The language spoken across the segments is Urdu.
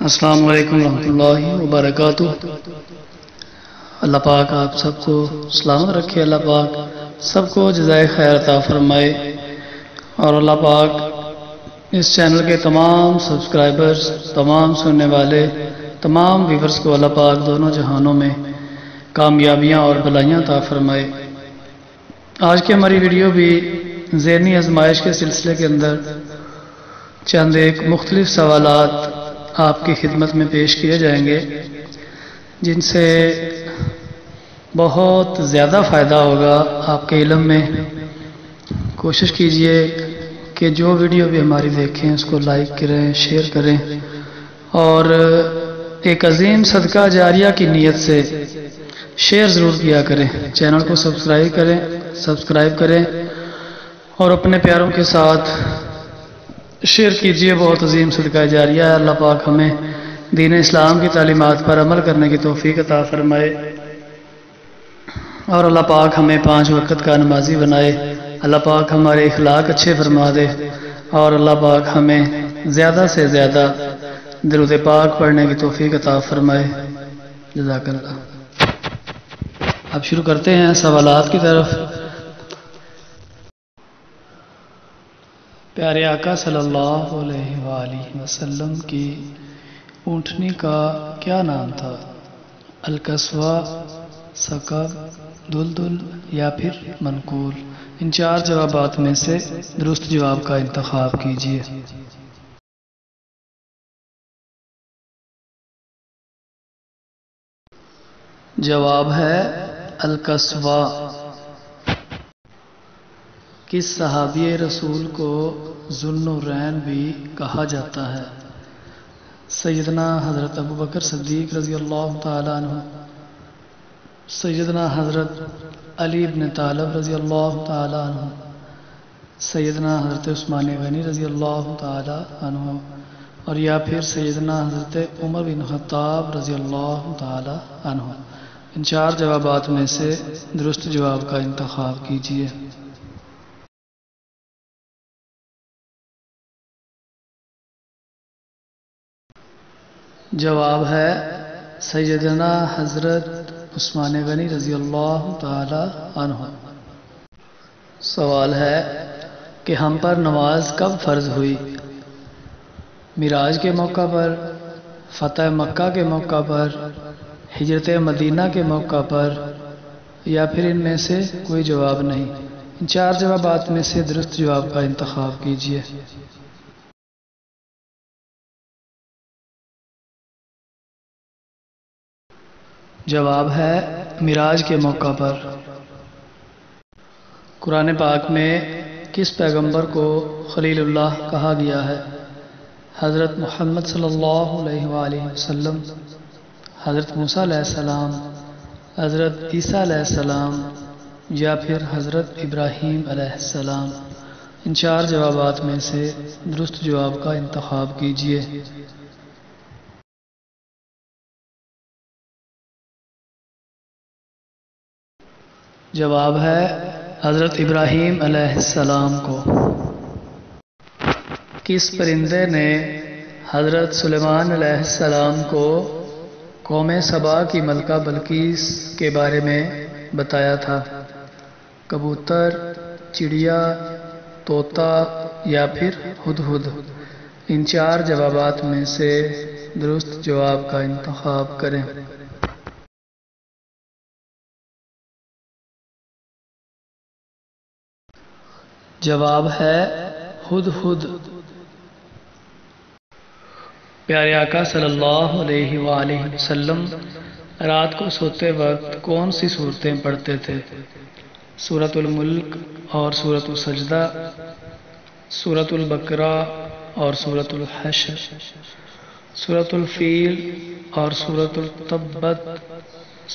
السلام علیکم ورحمۃ اللہ وبرکاتہ۔ اللہ پاک آپ سب کو سلامت رکھے، اللہ پاک سب کو جزائے خیر عطا فرمائے، اور اللہ پاک اس چینل کے تمام سبسکرائبرز، تمام سننے والے، تمام ویورز کو اللہ پاک دونوں جہانوں میں کامیابیاں اور بھلائیاں عطا فرمائے۔ آج کی ہماری ویڈیو بھی ذہنی آزمائش کے سلسلے کے اندر چند ایک مختلف سوالات آپ کی خدمت میں پیش کیے جائیں گے، جن سے بہت زیادہ فائدہ ہوگا آپ کے علم میں۔ کوشش کیجئے کہ جو ویڈیو بھی ہماری دیکھیں اس کو لائک کریں، شیئر کریں، اور ایک عظیم صدقہ جاریہ کی نیت سے شیئر ضرور کیا کریں۔ چینل کو سبسکرائب کریں اور اپنے پیاروں کے ساتھ شیئر کیجئے۔ بہت عظیم صدقہ جاریہ ہے۔ اللہ پاک ہمیں دین اسلام کی تعلیمات پر عمل کرنے کی توفیق عطا فرمائے، اور اللہ پاک ہمیں 5 وقت کا نمازی بنائے۔ اللہ پاک ہمارے اخلاق اچھے فرما دے، اور اللہ پاک ہمیں زیادہ سے زیادہ درود پاک پڑھنے کی توفیق عطا فرمائے۔ جزاک اللہ۔ اب شروع کرتے ہیں سوالات کی طرف۔ پیارے آقا صلی اللہ علیہ وآلہ وسلم کی اونٹنی کا کیا نام تھا؟ القصوہ، ثقب، دلدل یا پھر منقول؟ ان 4 جوابات میں سے درست جواب کا انتخاب کیجیے۔ جواب ہے القصوہ۔ کس صحابی رسول کو ذو النورین بھی کہا جاتا ہے؟ سیدنا حضرت ابوبکر صدیق رضی اللہ تعالیٰ عنہ، سیدنا حضرت علی بن طالب رضی اللہ تعالیٰ عنہ، سیدنا حضرت عثمان غنی رضی اللہ تعالیٰ عنہ، اور یا پھر سیدنا حضرت عمر بن خطاب رضی اللہ تعالیٰ عنہ؟ ان 4 جوابات میں سے درست جواب کا انتخاب کیجیے۔ جواب ہے سیدنا حضرت عثمان غنی رضی اللہ تعالی عنہ۔ سوال ہے کہ ہم پر نماز کب فرض ہوئی؟ معراج کے موقع پر، فتح مکہ کے موقع پر، ہجرت مدینہ کے موقع پر، یا پھر ان میں سے کوئی جواب نہیں؟ ان 4 جوابات میں سے درست جواب کا انتخاب کیجیے۔ جواب ہے معراج کے موقع پر۔ قرآن پاک میں کس پیغمبر کو خلیل اللہ کہا گیا ہے؟ حضرت محمد صلی اللہ علیہ وآلہ وسلم، حضرت موسیٰ علیہ السلام، حضرت عیسیٰ علیہ السلام، یا پھر حضرت ابراہیم علیہ السلام؟ ان 4 جوابات میں سے درست جواب کا انتخاب کیجیے۔ جواب ہے حضرت ابراہیم علیہ السلام کو۔ کس پرندے نے حضرت سلیمان علیہ السلام کو قوم سبا کی ملکہ بلقیس کے بارے میں بتایا تھا؟ کبوتر، چڑیا، طوطا یا پھر ہدہد؟ ان 4 جوابات میں سے درست جواب کا انتخاب کریں۔ جواب ہے ہدہد۔ پیارے آقا صلی اللہ علیہ وآلہ وسلم رات کو سوتے وقت کون سی صورتیں پڑھتے تھے؟ سورۃ الملک اور سورۃ السجدہ، سورۃ البقرہ اور سورۃ الحشر، سورۃ الفیل اور سورۃ التبت،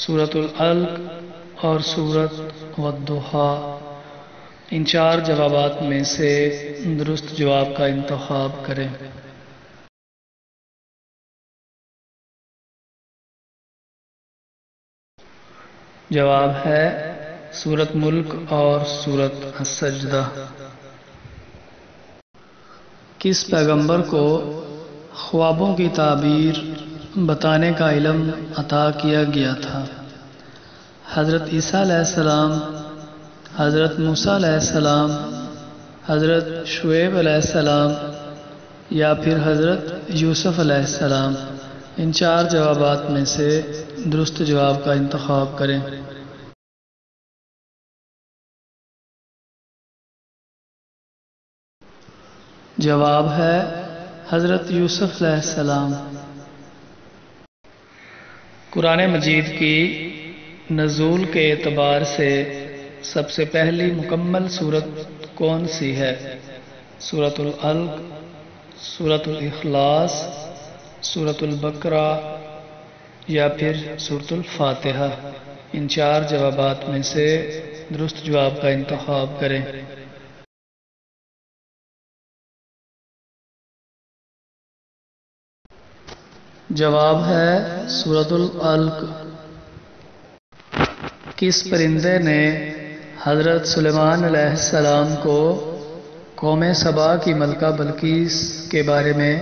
سورۃ العلق اور سورۃ والضحیٰ؟ ان 4 جوابات میں سے درست جواب کا انتخاب کریں۔ جواب ہے سورۃ ملک اور سورۃ السجدہ۔ کس پیغمبر کو خوابوں کی تعبیر بتانے کا علم عطا کیا گیا تھا۔ حضرت عیسیٰ علیہ السلام، حضرت موسیٰ علیہ السلام، حضرت شعیب علیہ السلام یا پھر حضرت یوسف علیہ السلام، ان 4 جوابات میں سے درست جواب کا انتخاب کریں۔ جواب ہے حضرت یوسف علیہ السلام۔ قرآن مجید کی نزول کے اعتبار سے سب سے پہلی مکمل سورت کون سی ہے؟ سورۃ العلق، سورۃ الاخلاص، سورۃ البقرہ یا پھر سورۃ الفاتحہ؟ ان 4 جوابات میں سے درست جواب کا انتخاب کریں۔ جواب ہے سورۃ العلق۔ کس پرندے نے حضرت سلیمان علیہ السلام کو قوم سبا کی ملکہ بلقیس کے بارے میں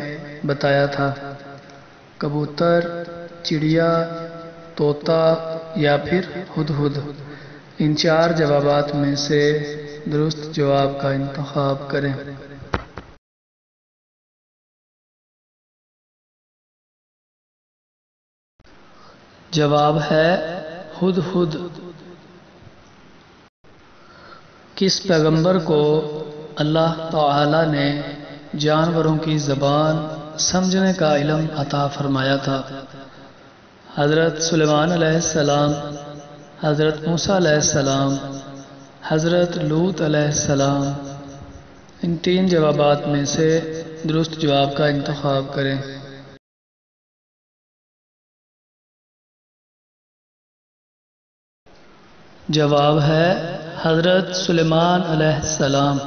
بتایا تھا؟ کبوتر، چڑیا، طوطا یا پھر ہدہد؟ ان 4 جوابات میں سے درست جواب کا انتخاب کریں۔ جواب ہے ہدہد۔ کس پیغمبر کو اللہ تعالی نے جانوروں کی زبان سمجھنے کا علم عطا فرمایا تھا؟ حضرت سلیمان علیہ السلام، حضرت موسیٰ علیہ السلام، حضرت لوط علیہ السلام؟ ان 3 جوابات میں سے درست جواب کا انتخاب کریں۔ جواب ہے حضرت سلیمان علیہ السلام۔